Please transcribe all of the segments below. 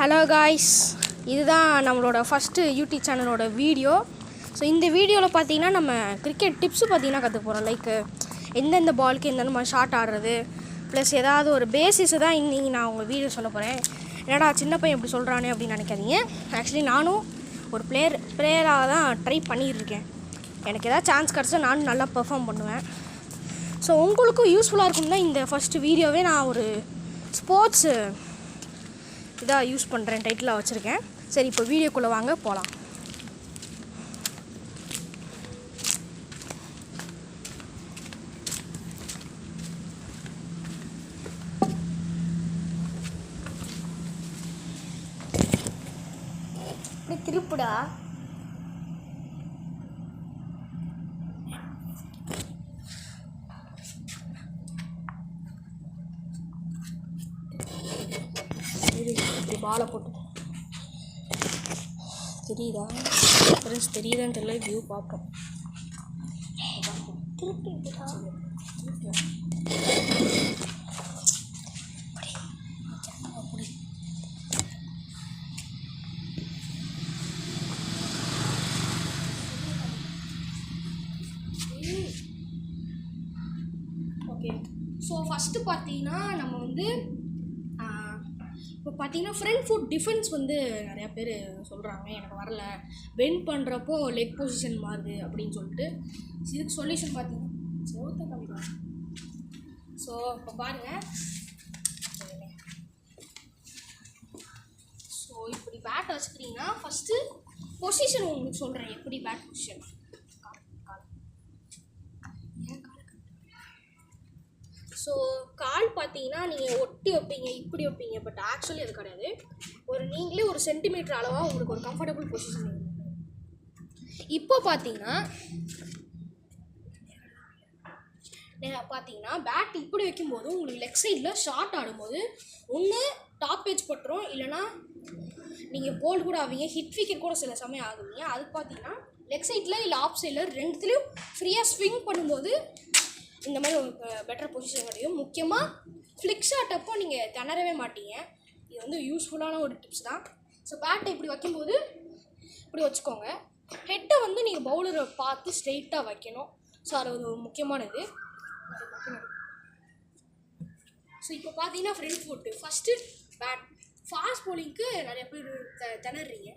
Hello guys, இதுதான் நம்மளோட first YouTube சேனலோட வீடியோ. ஸோ இந்த வீடியோவில் பார்த்தீங்கன்னா நம்ம கிரிக்கெட் டிப்ஸு பார்த்தீங்கன்னா கற்றுக்க போகிறோம். லைக் எந்தெந்த பாலுக்கு எந்தெந்த மாதிரி ஷாட் ஆடுறது, ப்ளஸ் ஏதாவது ஒரு பேசிஸை தான் இன்றைக்கி நான் உங்கள் வீடியோ சொல்ல போகிறேன். என்னடா சின்ன பையன் எப்படி சொல்கிறானே அப்படின்னு நினைக்காதீங்க. ஆக்சுவலி நானும் ஒரு பிளேயராக தான் ட்ரை பண்ணியிருக்கேன். எனக்கு ஏதாவது சான்ஸ் கிடச்சா நானும் நல்லா பெர்ஃபார்ம் பண்ணுவேன். ஸோ உங்களுக்கும் யூஸ்ஃபுல்லாக இருக்கும் தான் இந்த ஃபஸ்ட்டு வீடியோவே நான் ஒரு ஸ்போர்ட்ஸு இதாக யூஸ் பண்ணுறேன், டைட்டிலாக வச்சுருக்கேன். சரி, இப்போ வீடியோக்குள்ளே வாங்க போகலாம். திருப்புடா. இப்படி பாலை போட்டு தெரியுதா ஃப்ரெண்ட்ஸ்? தெரியுதான்னு தெரியல. வியூ பார்ப்போம். ஓகே, ஸோ ஃபஸ்ட்டு பார்த்தீங்கன்னா நம்ம வந்து இப்போ பார்த்தீங்கன்னா ஃப்ரண்ட் ஃபுட் டிஃபென்ஸ் வந்து நிறையா பேர் சொல்கிறாங்க எனக்கு வரல, பெண்ட் பண்ணுறப்போ லெக் பொசிஷன் மாறுது அப்படின்னு சொல்லிட்டு. இதுக்கு சொல்யூஷன் பார்த்தீங்கன்னா ஸோ இப்போ பாருங்கள். ஸோ இப்படி பேட் வச்சுக்கிட்டிங்கன்னா ஃபஸ்ட்டு பொசிஷன் உங்களுக்கு சொல்கிறேன், எப்படி பேட் பொசிஷன். ஸோ கால் பார்த்தீங்கன்னா நீங்கள் ஒட்டி வைப்பீங்க, இப்படி வைப்பீங்க. பட் ஆக்சுவலி அது கிடையாது. நீங்களே ஒரு சென்டிமீட்டர் அளவாக உங்களுக்கு ஒரு கம்ஃபர்டபுள் பொசிஷன். இப்போ பார்த்தீங்கன்னா பேட் இப்படி வைக்கும்போது உங்களுக்கு லெக் சைடில் ஷார்ட் ஆடும்போது ஒன்று டாப் பேஜ் பட்டுரும், இல்லைனா நீங்கள் போல்டு கூட ஆவீங்க, ஹிட் விக்கெட் கூட சில சமயம் ஆகுவீங்க. அதுக்கு பார்த்தீங்கன்னா லெக் சைடில் இல்லை ஆஃப் சைடில் ரெண்டுத்துலேயும் ஃப்ரீயாக ஸ்விங் பண்ணும்போது இந்த மாதிரி ஒரு பெட்டர் பொசிஷன் கிடைக்கும். முக்கியமாக ஃப்ளிக் ஷாட் அப்போ நீங்கள் திணறவே மாட்டீங்க. இது வந்து யூஸ்ஃபுல்லான ஒரு டிப்ஸ் தான். ஸோ பேட்டை இப்படி வைக்கும்போது இப்படி வச்சுக்கோங்க. ஹெட்டை வந்து நீங்கள் பவுலரை பார்த்து ஸ்ட்ரெயிட்டாக வைக்கணும். ஸோ அது ஒரு முக்கியமானது. ஸோ இப்போ பார்த்தீங்கன்னா front foot first bat. Fast பவுலிங்க்கு நிறைய பேர் திணறீங்க.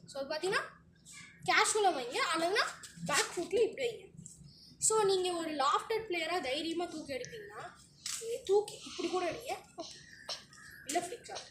ஸோ அது பார்த்தீங்கன்னா கேஷுவலாக வைங்க, அல்லதுன்னா பேக் ஃபுட்டில் இப்படி வைங்க. ஸோ நீங்கள் ஒரு லாஃப்டட் பிளேயராக தைரியமாக தூக்கி அடிப்பீங்கன்னா தூக்கி இப்படி கூட அடிங்க, இல்லை ஃப்ளிக் ஷாட்.